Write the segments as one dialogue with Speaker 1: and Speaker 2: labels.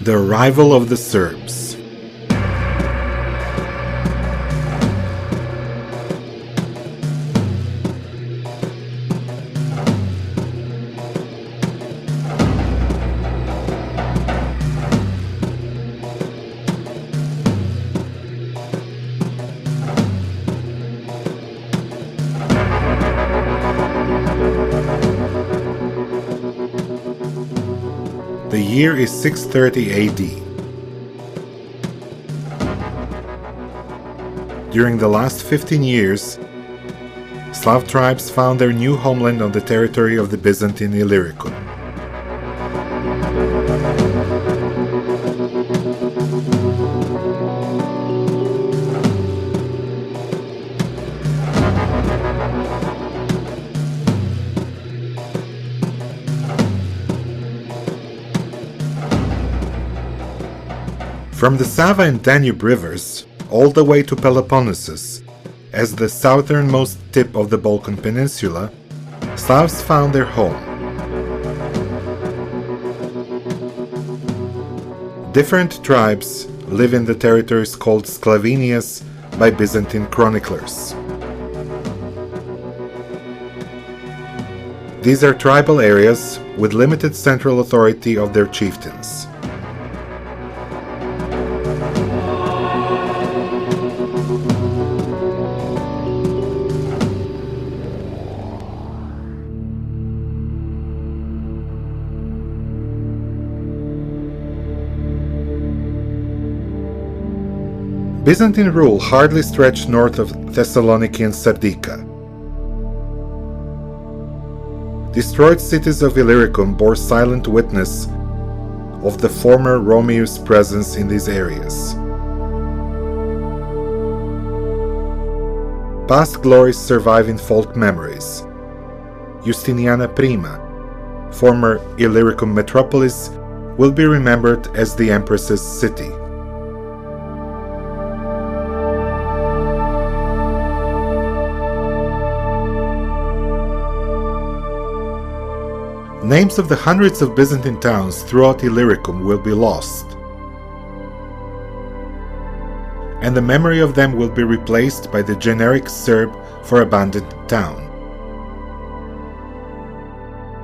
Speaker 1: The arrival of the Serbs. The year is 630 AD. During the last 15 years, Slav tribes found their new homeland on the territory of the Byzantine Illyricum. From the Sava and Danube rivers all the way to Peloponnesus, as the southernmost tip of the Balkan Peninsula, Slavs found their home. Different tribes live in the territories called Sclavenias by Byzantine chroniclers. These are tribal areas with limited central authority of their chieftains. Byzantine rule hardly stretched north of Thessaloniki and Sardica. Destroyed cities of Illyricum bore silent witness of the former Romeus' presence in these areas. Past glories survive in folk memories. Justiniana Prima, former Illyricum metropolis, will be remembered as the Empress's city. Names of the hundreds of Byzantine towns throughout Illyricum will be lost, and the memory of them will be replaced by the generic Serb for abandoned town,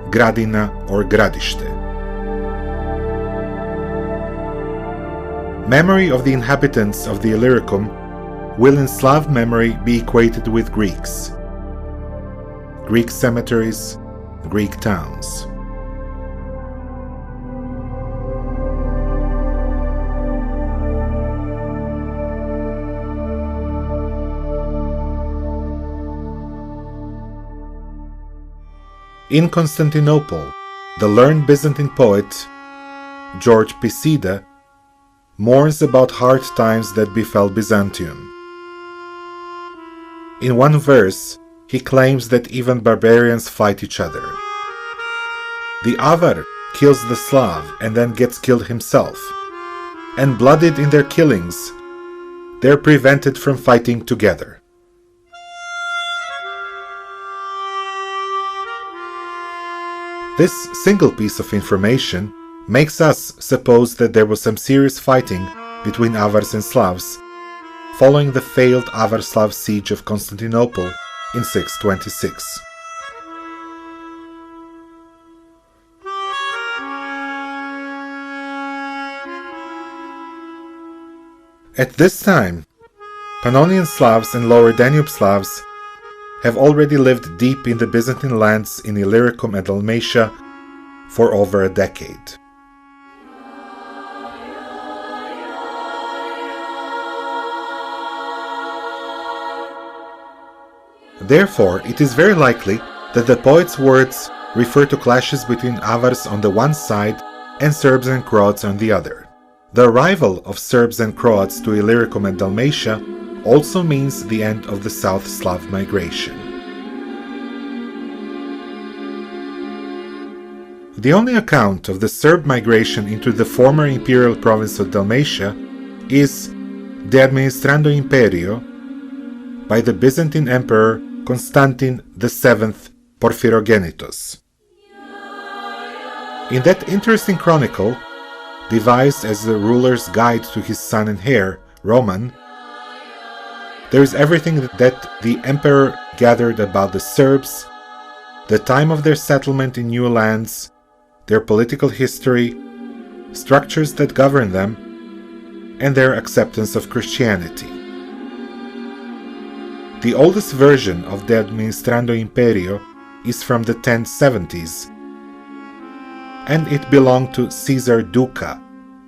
Speaker 1: Gradina or Gradište. Memory of the inhabitants of the Illyricum will in Slav memory be equated with Greeks, Greek cemeteries, Greek towns. In Constantinople, the learned Byzantine poet George Pisida mourns about hard times that befell Byzantium. In one verse, he claims that even barbarians fight each other. The Avar kills the Slav and then gets killed himself, and blooded in their killings, they are prevented from fighting together. This single piece of information makes us suppose that there was some serious fighting between Avars and Slavs following the failed Avar-Slav siege of Constantinople in 626. At this time, Pannonian Slavs and Lower Danube Slavs have already lived deep in the Byzantine lands in Illyricum and Dalmatia for over a decade. Therefore, it is very likely that the poet's words refer to clashes between Avars on the one side and Serbs and Croats on the other. The arrival of Serbs and Croats to Illyricum and Dalmatia also means the end of the South Slav migration. The only account of the Serb migration into the former imperial province of Dalmatia is De Administrando Imperio by the Byzantine Emperor Constantine VII Porphyrogenitos. In that interesting chronicle, devised as the ruler's guide to his son and heir, Roman, there is everything that the emperor gathered about the Serbs, the time of their settlement in new lands, their political history, structures that govern them, and their acceptance of Christianity. The oldest version of the Administrando Imperio is from the 1070s, and it belonged to Caesar Duca,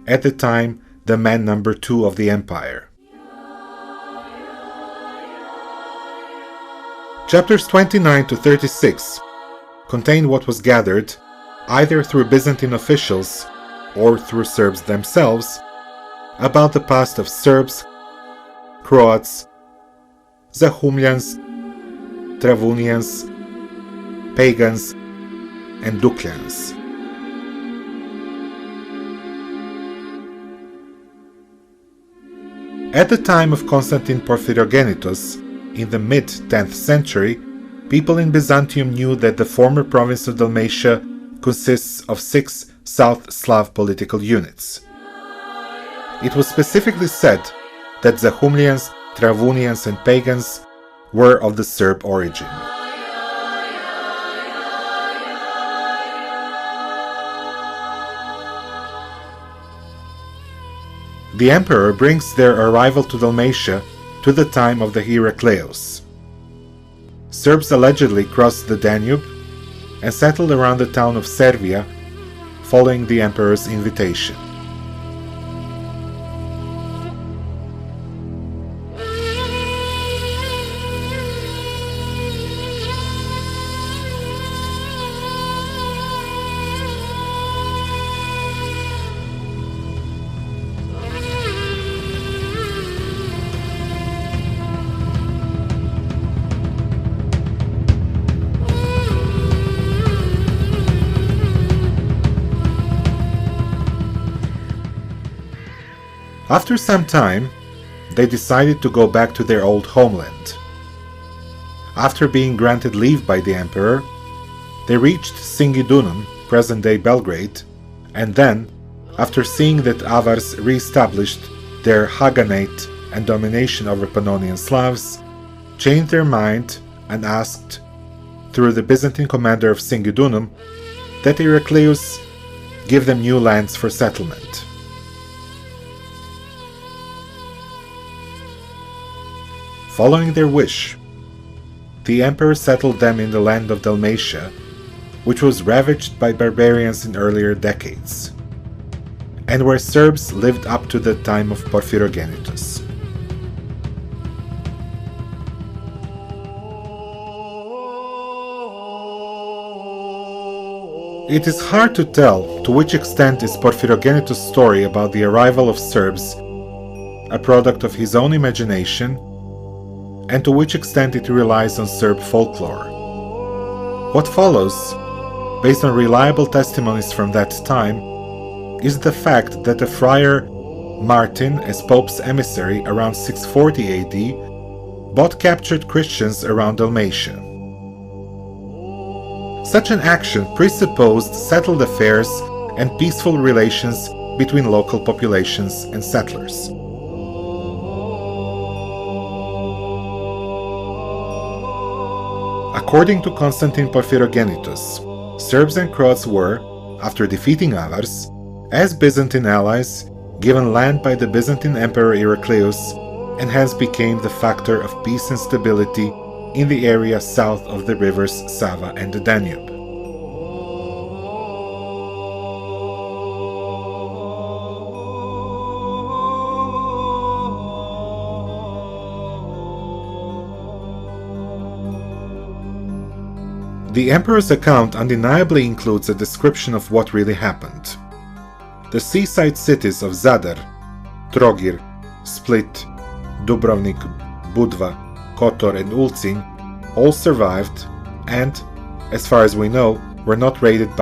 Speaker 1: at the time the man number 2 of the empire. Chapters 29 to 36 contain what was gathered, either through Byzantine officials or through Serbs themselves, about the past of Serbs, Croats, Zahumljans, Travunians, Pagans, and Dukljans. At the time of Constantine Porphyrogenitus, in the mid-10th century, people in Byzantium knew that the former province of Dalmatia consists of 6 South Slav political units. It was specifically said that Zahumljans, Travunians, and Pagans were of the Serb origin. The emperor brings their arrival to Dalmatia to the time of the Heracleus. Serbs allegedly crossed the Danube and settled around the town of Servia, following the emperor's invitation. After some time, they decided to go back to their old homeland. After being granted leave by the emperor, they reached Singidunum, present-day Belgrade, and then, after seeing that Avars re-established their Haganate and domination over Pannonian Slavs, changed their mind and asked, through the Byzantine commander of Singidunum, that Heraclius give them new lands for settlement. Following their wish, the emperor settled them in the land of Dalmatia, which was ravaged by barbarians in earlier decades, and where Serbs lived up to the time of Porphyrogenitus. It is hard to tell to which extent is Porphyrogenitus' story about the arrival of Serbs a product of his own imagination, and to which extent it relies on Serb folklore. What follows, based on reliable testimonies from that time, is the fact that a friar Martin, as Pope's emissary around 640 AD, bought captured Christians around Dalmatia. Such an action presupposed settled affairs and peaceful relations between local populations and settlers. According to Constantine Porphyrogenitus, Serbs and Croats were, after defeating Avars, as Byzantine allies, given land by the Byzantine Emperor Heraclius, and hence became the factor of peace and stability in the area south of the rivers Sava and the Danube. The emperor's account undeniably includes a description of what really happened. The seaside cities of Zadar, Trogir, Split, Dubrovnik, Budva, Kotor and Ulcinj all survived and, as far as we know, were not raided by